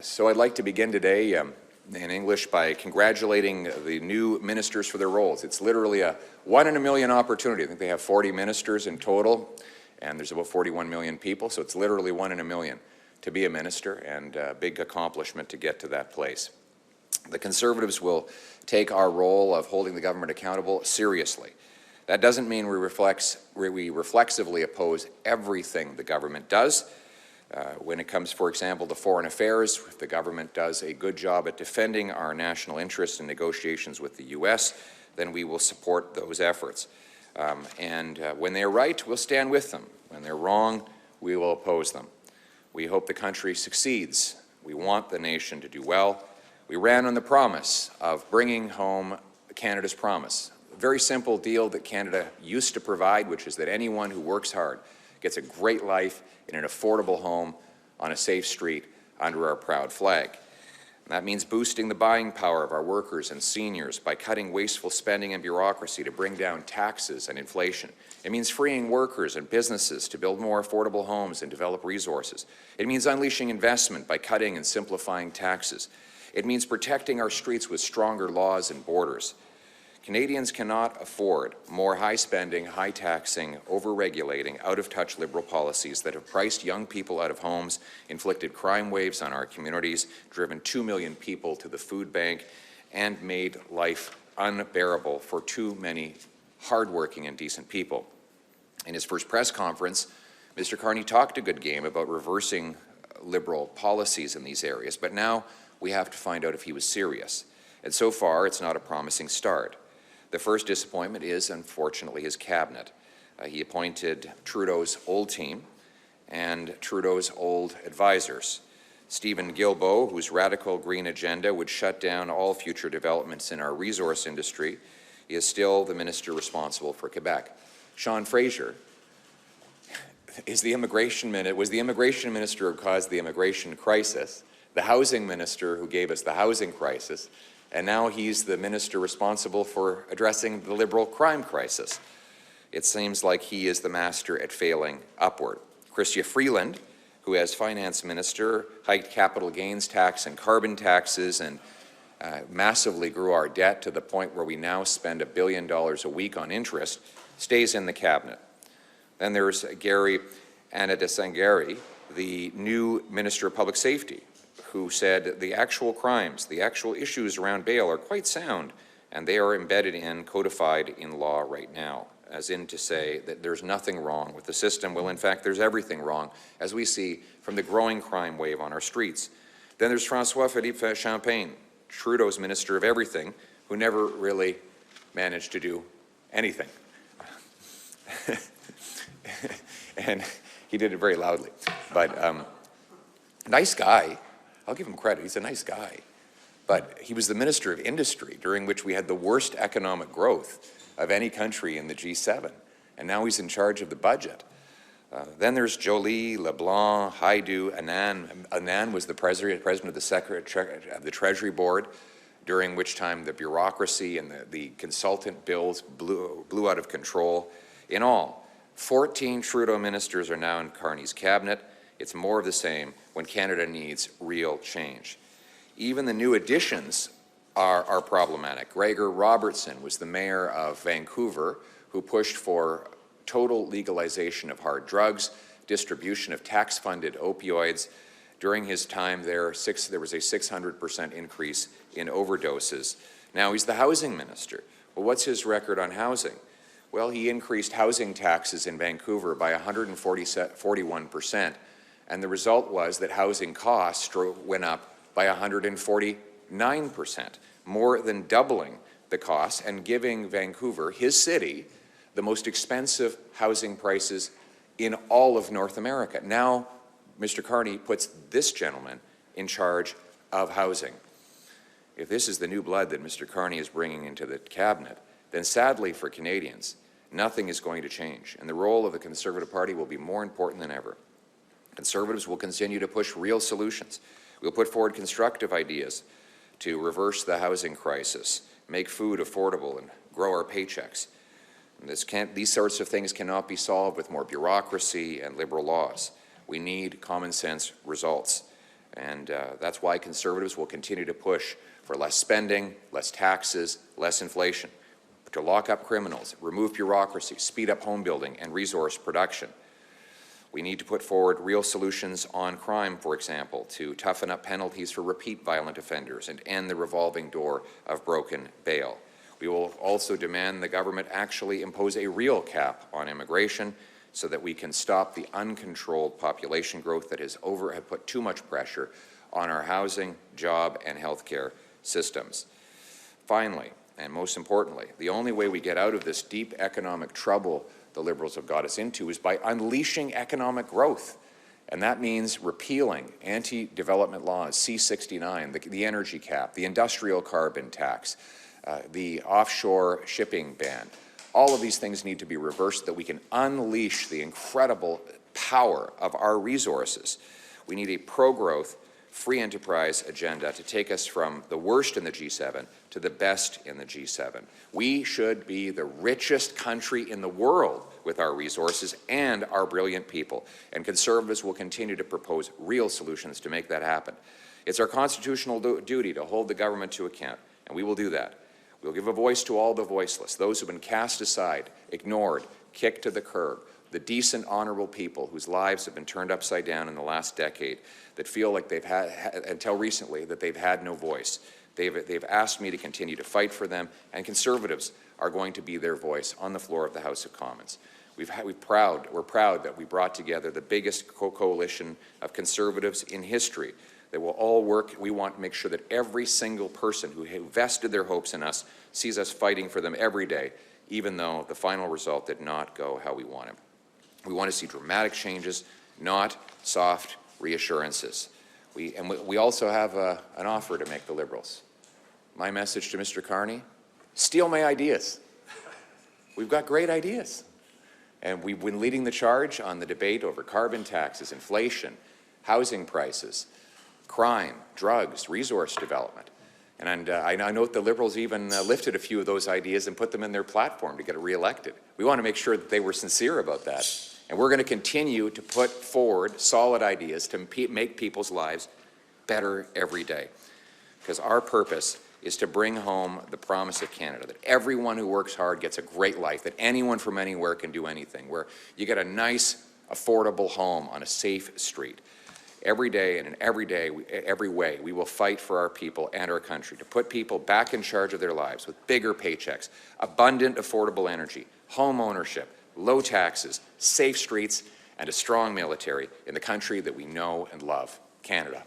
So I'd like to begin today in English by congratulating the new ministers for their roles. It's literally a 1 in a million opportunity. I think they have 40 ministers in total, and there's about 41 million people, so it's literally 1 in a million to be a minister, and a big accomplishment to get to that place. The Conservatives will take our role of holding the government accountable seriously. That doesn't mean we reflexively oppose everything the government does. When it comes, for example, to foreign affairs, if the government does a good job at defending our national interests in negotiations with the U.S., then we will support those efforts. When they're right, we'll stand with them. When they're wrong, we will oppose them. We hope the country succeeds. We want the nation to do well. We ran on the promise of bringing home Canada's promise, a very simple deal that Canada used to provide, which is that anyone who works hard gets a great life in an affordable home on a safe street under our proud flag. And that means boosting the buying power of our workers and seniors by cutting wasteful spending and bureaucracy to bring down taxes and inflation. It means freeing workers and businesses to build more affordable homes and develop resources. It means unleashing investment by cutting and simplifying taxes. It means protecting our streets with stronger laws and borders. Canadians cannot afford more high-spending, high-taxing, over-regulating, out-of-touch Liberal policies that have priced young people out of homes, inflicted crime waves on our communities, driven 2 million people to the food bank, and made life unbearable for too many hardworking and decent people. In his first press conference, Mr. Carney talked a good game about reversing Liberal policies in these areas, but now we have to find out if he was serious. And so far, it's not a promising start. The first disappointment is, unfortunately, his cabinet. He appointed Trudeau's old team and Trudeau's old advisors. Stephen Guilbeault, whose radical green agenda would shut down all future developments in our resource industry, is still the minister responsible for Quebec. Sean Fraser was the immigration minister who caused the immigration crisis, the housing minister who gave us the housing crisis, and now he's the minister responsible for addressing the Liberal crime crisis. It seems like he is the master at failing upward. Chrystia Freeland, who as finance minister hiked capital gains tax and carbon taxes and massively grew our debt to the point where we now spend $1 billion a week on interest, stays in the cabinet. Then there's Gary Anadasangari, the new Minister of Public Safety, who said the actual crimes, the actual issues around bail are quite sound, and they are embedded in, codified in law right now, as in to say that there's nothing wrong with the system. Well, in fact, there's everything wrong, as we see from the growing crime wave on our streets. Then there's François-Philippe Champagne, Trudeau's Minister of Everything, who never really managed to do anything. And he did it very loudly. But nice guy. I'll give him credit, he's a nice guy. But he was the Minister of Industry, during which we had the worst economic growth of any country in the G7, and now he's in charge of the budget. Then there's Joly, LeBlanc, Haidu, Anand. Anand was the president of the Treasury Board, during which time the bureaucracy and the consultant bills blew out of control. In all, 14 Trudeau ministers are now in Carney's cabinet. It's more of the same when Canada needs real change. Even the new additions are problematic. Gregor Robertson was the mayor of Vancouver, who pushed for total legalization of hard drugs, distribution of tax-funded opioids. During his time there was a 600% increase in overdoses. Now he's the housing minister. Well, what's his record on housing? Well, he increased housing taxes in Vancouver by 141%. And the result was that housing costs went up by 149%, more than doubling the costs and giving Vancouver, his city, the most expensive housing prices in all of North America. Now, Mr. Carney puts this gentleman in charge of housing. If this is the new blood that Mr. Carney is bringing into the cabinet, then sadly for Canadians, nothing is going to change, and the role of the Conservative Party will be more important than ever. Conservatives will continue to push real solutions. We'll put forward constructive ideas to reverse the housing crisis, make food affordable, and grow our paychecks. And these sorts of things cannot be solved with more bureaucracy and Liberal laws. We need common sense results. And that's why Conservatives will continue to push for less spending, less taxes, less inflation, to lock up criminals, remove bureaucracy, speed up home building and resource production. We need to put forward real solutions on crime, for example, to toughen up penalties for repeat violent offenders and end the revolving door of broken bail. We will also demand the government actually impose a real cap on immigration so that we can stop the uncontrolled population growth that has put too much pressure on our housing, job, and healthcare systems. Finally, and most importantly, the only way we get out of this deep economic trouble the Liberals have got us into is by unleashing economic growth. And that means repealing anti-development laws, C-69, the energy cap, the industrial carbon tax, the offshore shipping ban. All of these things need to be reversed so that we can unleash the incredible power of our resources. We need a pro-growth, free enterprise agenda to take us from the worst in the G7 to the best in the G7. We should be the richest country in the world with our resources and our brilliant people, and Conservatives will continue to propose real solutions to make that happen. It's our constitutional duty to hold the government to account, and we will do that. We'll give a voice to all the voiceless, those who have been cast aside, ignored, kicked to the curb, the decent, honorable people whose lives have been turned upside down in the last decade, that feel like they've had, until recently, that they've had no voice. They've asked me to continue to fight for them, and Conservatives are going to be their voice on the floor of the House of Commons. We're proud that we brought together the biggest coalition of Conservatives in history that will all work. We want to make sure that every single person who vested their hopes in us sees us fighting for them every day, even though the final result did not go how we wanted. We want to see dramatic changes, not soft reassurances. We also have an offer to make the Liberals. My message to Mr. Carney: steal my ideas. We've got great ideas. And we've been leading the charge on the debate over carbon taxes, inflation, housing prices, crime, drugs, resource development. And I note the Liberals even lifted a few of those ideas and put them in their platform to get reelected. We want to make sure that they were sincere about that. And we're going to continue to put forward solid ideas to make people's lives better every day. Because our purpose is to bring home the promise of Canada, that everyone who works hard gets a great life, that anyone from anywhere can do anything, where you get a nice, affordable home on a safe street. Every day and in every way, we will fight for our people and our country, to put people back in charge of their lives with bigger paychecks, abundant, affordable energy, home ownership, low taxes, safe streets, and a strong military in the country that we know and love, Canada.